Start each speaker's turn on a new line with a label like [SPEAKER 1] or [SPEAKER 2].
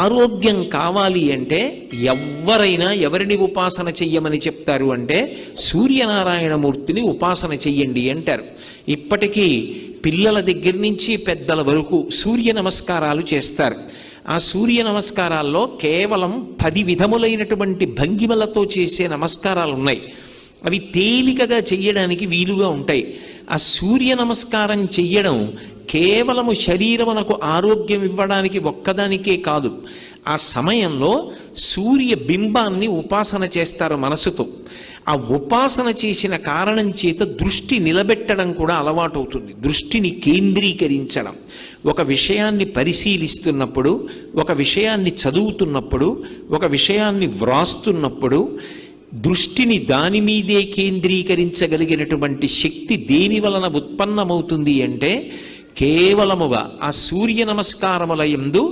[SPEAKER 1] ఆరోగ్యం కావాలి అంటే ఎవరైనా ఎవరిని ఉపాసన చెయ్యమని చెప్తారు అంటే సూర్యనారాయణమూర్తిని ఉపాసన చెయ్యండి అంటారు. ఇప్పటికీ పిల్లల దగ్గర నుంచి పెద్దల వరకు సూర్య నమస్కారాలు చేస్తారు. ఆ సూర్య నమస్కారాల్లో కేవలం 10 విధములైనటువంటి భంగిమలతో చేసే నమస్కారాలు ఉన్నాయి. అవి తేలికగా చెయ్యడానికి వీలుగా ఉంటాయి. ఆ సూర్య నమస్కారం చెయ్యడం కేవలము శరీరమునకు ఆరోగ్యం ఇవ్వడానికి ఒక్కదానికే కాదు, ఆ సమయంలో సూర్య బింబాన్ని ఉపాసన చేస్తారు మనసుతో. ఆ ఉపాసన చేసిన కారణం చేత దృష్టి నిలబెట్టడం కూడా అలవాటు అవుతుంది. దృష్టిని కేంద్రీకరించడం, ఒక విషయాన్ని పరిశీలిస్తున్నప్పుడు, ఒక విషయాన్ని చదువుతున్నప్పుడు, ఒక విషయాన్ని వ్రాస్తున్నప్పుడు దృష్టిని దాని మీదే కేంద్రీకరించగలిగినటువంటి శక్తి దేని వలన ఉత్పన్నమవుతుంది అంటే కేవలముగా ఆ సూర్య నమస్కారముల యందు